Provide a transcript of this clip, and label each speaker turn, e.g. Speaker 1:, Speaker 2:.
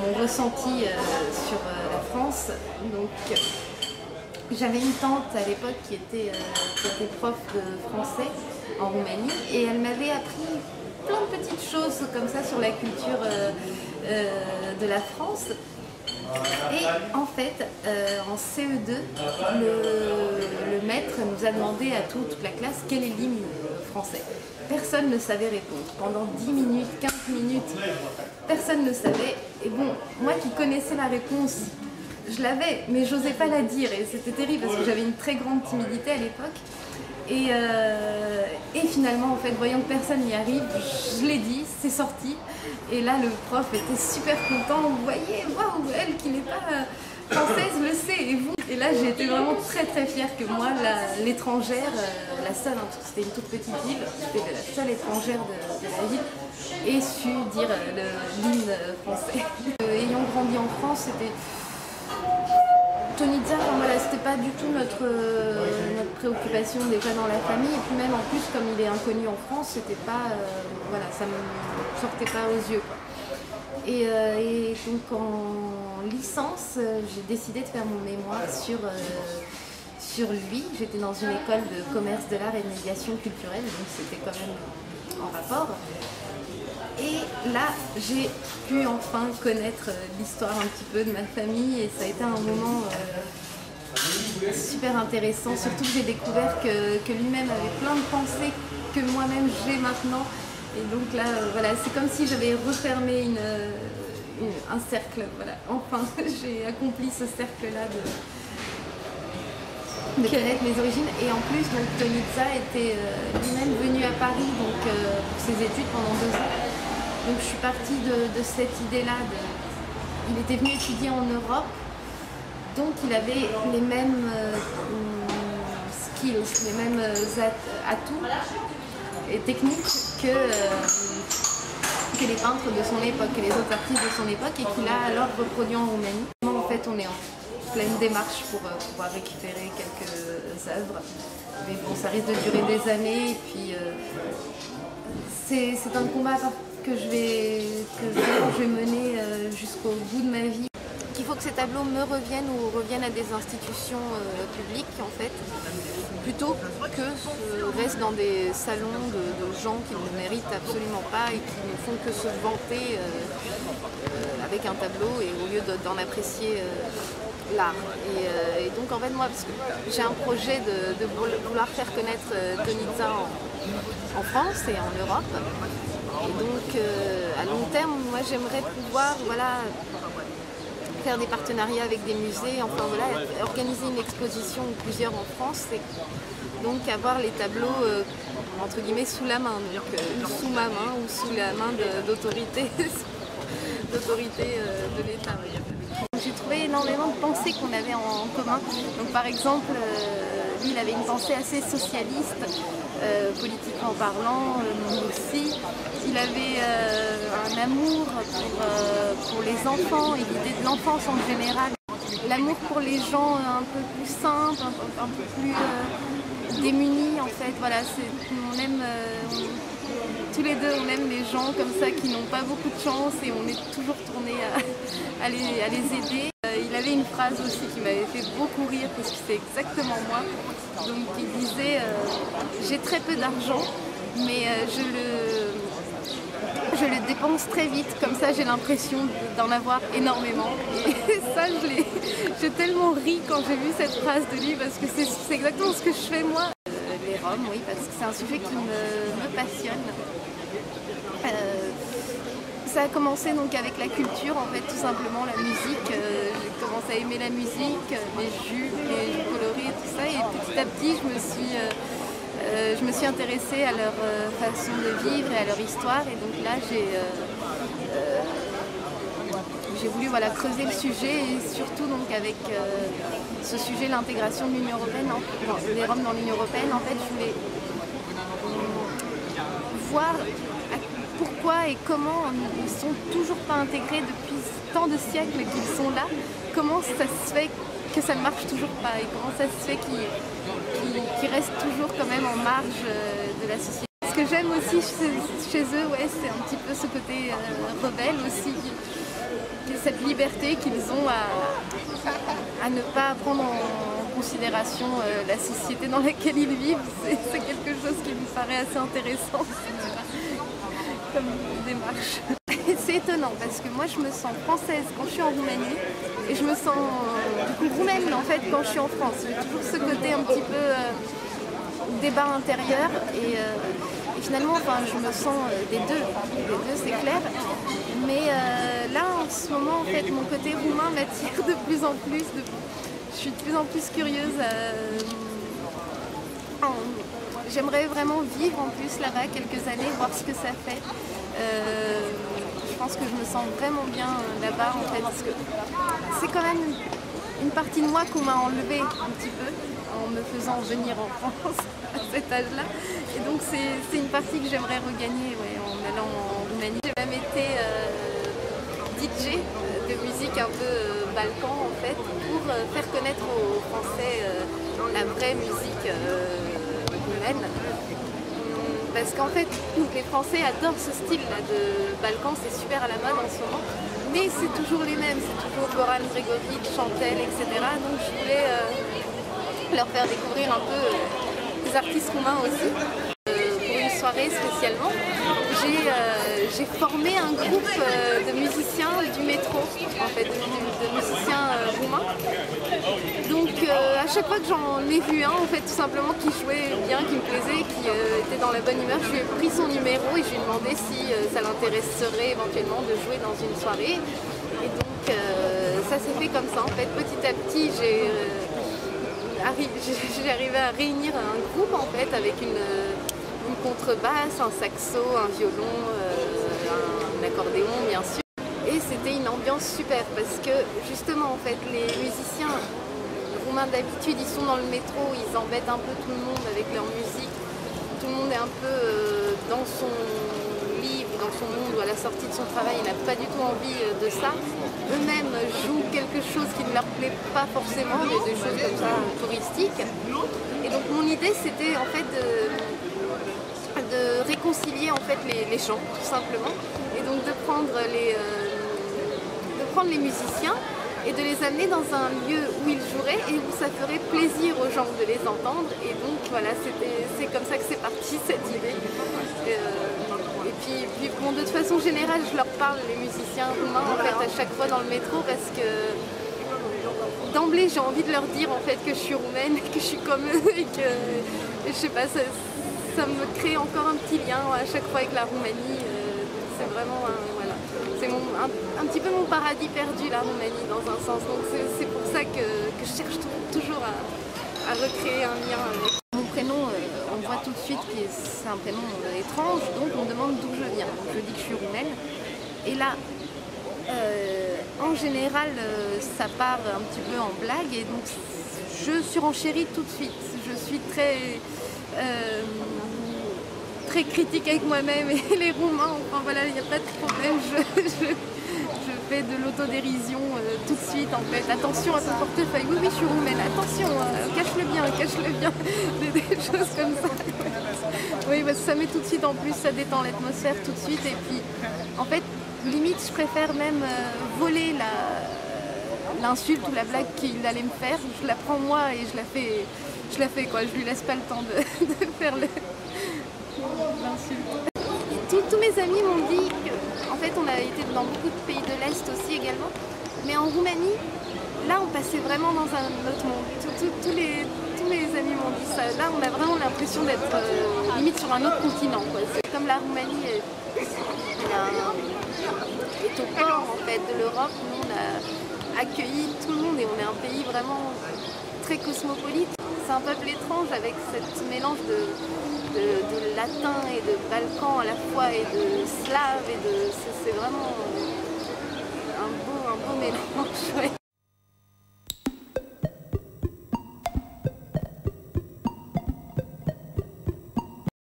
Speaker 1: mon ressenti sur la France. Donc, j'avais une tante à l'époque qui était prof de français en Roumanie et elle m'avait appris plein de petites choses comme ça sur la culture de la France. Et en fait, en CE2, le maître nous a demandé à toute la classe quel est l'hymne français. Personne ne savait répondre. Pendant 10 minutes, 15 minutes, personne ne savait. Et bon, moi qui connaissais la réponse, je l'avais, mais j'osais pas la dire. Et c'était terrible parce que j'avais une très grande timidité à l'époque. Et finalement, en fait, voyant que personne n'y arrive, je l'ai dit, c'est sorti. Et là, le prof était super content. Vous voyez, waouh, elle qui n'est pas française le sait. Et vous? Et là, j'ai été vraiment très très fière que moi, l'étrangère, la seule, hein, parce que c'était une toute petite ville, j'étais la seule étrangère de la ville, ait su dire l'hymne français. Ayant grandi en France, c'était Tonitza, enfin, voilà, c'était pas du tout notre préoccupation déjà dans la famille, et puis même en plus comme il est inconnu en France, c'était pas, voilà, ça me sortait pas aux yeux, quoi. Et donc en licence, j'ai décidé de faire mon mémoire sur lui. J'étais dans une école de commerce de l'art et de médiation culturelle, donc c'était quand même en rapport. Et là, j'ai pu enfin connaître l'histoire un petit peu de ma famille et ça a été un moment super intéressant. Surtout que j'ai découvert que lui-même avait plein de pensées que moi-même j'ai maintenant. Et donc là, voilà, c'est comme si j'avais refermé un cercle. Voilà. Enfin, j'ai accompli ce cercle-là de connaître mes origines. Et en plus, donc, Tonitza était lui-même venu à Paris donc, pour ses études pendant 2 ans. Donc je suis partie de cette idée-là. Il était venu étudier en Europe, donc il avait les mêmes skills, les mêmes atouts et techniques que les peintres de son époque, que les autres artistes de son époque, et qu'il a alors reproduit en Roumanie. En fait, on est en pleine démarche pour pouvoir récupérer quelques œuvres. Mais bon, ça risque de durer des années, et puis c'est un combat que je vais mener jusqu'au bout de ma vie. Il faut que ces tableaux me reviennent ou reviennent à des institutions publiques en fait, plutôt que restent dans des salons de gens qui ne méritent absolument pas et qui ne font que se vanter avec un tableau et au lieu d'en apprécier l'art. Et donc en fait moi, parce que j'ai un projet de vouloir faire connaître Tonitza en France et en Europe. Et donc à long terme, moi j'aimerais pouvoir faire des partenariats avec des musées, enfin voilà, organiser une exposition ou plusieurs en France et donc avoir les tableaux entre guillemets sous la main, donc sous ma main ou sous la main d'autorité de l'État. J'ai trouvé énormément de pensées qu'on avait en commun. Donc par exemple, lui il avait une pensée assez socialiste, politiquement parlant, aussi. Il avait un amour pour les enfants et l'idée de l'enfance en général. L'amour pour les gens un peu plus simples, un peu plus démunis en fait. Voilà, on aime, tous les deux on aime les gens comme ça qui n'ont pas beaucoup de chance et on est toujours tourné à les aider. Il avait une phrase aussi qui m'avait fait beaucoup rire parce que c'est exactement moi. Donc il disait j'ai très peu d'argent mais je le dépense très vite, comme ça j'ai l'impression d'en avoir énormément. Et ça, j'ai tellement ri quand j'ai vu cette phrase de lui parce que c'est exactement ce que je fais moi. Les Roms, oui, parce que c'est un sujet qui me passionne. Ça a commencé donc avec la culture, en fait, tout simplement, la musique. J'ai commencé à aimer la musique, les jupes colorées, tout ça. Et petit à petit, je me suis intéressée à leur façon de vivre et à leur histoire. Et donc là, j'ai voulu creuser le sujet et surtout donc avec ce sujet, l'intégration de l'Union européenne, les Roms dans l'Union européenne. En fait, je voulais voir pourquoi et comment ils ne sont toujours pas intégrés depuis tant de siècles qu'ils sont là. Comment ça se fait que ça ne marche toujours pas et comment ça se fait qu'ils restent toujours quand même en marge de la société. Ce que j'aime aussi chez eux, ouais, c'est un petit peu ce côté rebelle aussi cette liberté qu'ils ont à ne pas prendre en considération la société dans laquelle ils vivent. C'est quelque chose qui me paraît assez intéressant comme démarche. C'est étonnant parce que moi je me sens française quand je suis en Roumanie et je me sens du coup roumaine en fait quand je suis en France. J'ai toujours ce côté un petit peu débat intérieur et finalement enfin, je me sens des deux c'est clair. Mais là en ce moment en fait mon côté roumain m'attire de plus en plus. Je suis de plus en plus curieuse. J'aimerais vraiment vivre en plus là-bas quelques années, voir ce que ça fait. Je pense que je me sens vraiment bien là-bas en fait, parce que c'est quand même une partie de moi qu'on m'a enlevée un petit peu en me faisant venir en France à cet âge-là. Et donc c'est une partie que j'aimerais regagner en allant en Roumanie. J'ai même été DJ de musique un peu balkan en fait, pour faire connaître aux Français la vraie musique roumaine. Parce qu'en fait, les Français adorent ce style-là de Balkan, c'est super à la mode en ce moment. Mais c'est toujours les mêmes, c'est toujours Goran Bregovic, Chantel, etc. Donc je voulais leur faire découvrir un peu des artistes roumains aussi. Pour une soirée spécialement, j'ai formé un groupe de musiciens du métro, en fait, de musiciens roumains. Donc à chaque fois que j'en ai vu un, en fait, tout simplement, qui jouait bien, qui me plaisait, qui était dans la bonne humeur, je lui ai pris son numéro et je lui ai demandé si ça l'intéresserait éventuellement de jouer dans une soirée. Et donc ça s'est fait comme ça, en fait, petit à petit, j'ai arrivé à réunir un groupe, en fait, avec une contrebasse, un saxo, un violon, un accordéon, bien sûr. Et c'était une ambiance super parce que justement en fait les musiciens roumains d'habitude ils sont dans le métro, ils embêtent un peu tout le monde avec leur musique, tout le monde est un peu dans son lit, dans son monde ou à la sortie de son travail, il n'a pas du tout envie de ça. Eux-mêmes jouent quelque chose qui ne leur plaît pas forcément, des choses comme ça touristiques. Et donc mon idée c'était en fait de réconcilier en fait les gens tout simplement et donc de prendre les musiciens et de les amener dans un lieu où ils joueraient et où ça ferait plaisir aux gens de les entendre. Et donc voilà, c'est comme ça que c'est parti cette idée. Et puis bon, de toute façon générale, je leur parle, les musiciens roumains, en fait, à chaque fois dans le métro parce que d'emblée j'ai envie de leur dire en fait que je suis roumaine, que je suis comme eux et que je sais pas, ça me crée encore un petit lien à chaque fois avec la Roumanie. C'est vraiment voilà, c'est un petit peu mon paradis perdu, la Roumanie, dans un sens. Donc c'est pour ça que je cherche toujours à recréer un lien avec. Mon prénom, on voit tout de suite que c'est un prénom étrange, donc on me demande d'où je viens. Donc je dis que je suis roumaine. Et là, en général, ça part un petit peu en blague et donc je surenchéris tout de suite. Je suis très critique avec moi-même et les Roumains, enfin voilà, il n'y a pas de problème, je fais de l'autodérision tout de suite en fait. Attention à ton portefeuille, oui je suis roumaine, attention, cache-le bien, des choses comme ça. Oui, parce que ça met tout de suite en plus, ça détend l'atmosphère tout de suite et puis en fait, limite je préfère même voler l'insulte ou la blague qu'il allait me faire, je la prends moi et je la fais quoi, je lui laisse pas le temps de faire l'insulte. Tous mes amis m'ont dit que, en fait on a été dans beaucoup de pays de l'Est aussi également, mais en Roumanie, là on passait vraiment dans un autre monde. Tous mes amis m'ont dit ça, là on a vraiment l'impression d'être limite sur un autre continent, quoi. C'est comme la Roumanie est au port en fait de l'Europe, nous on a accueilli tout le monde et on est un pays vraiment très cosmopolite. C'est un peuple étrange avec ce mélange de latin et de balkan à la fois et de slave et c'est vraiment un beau mélange. Ouais.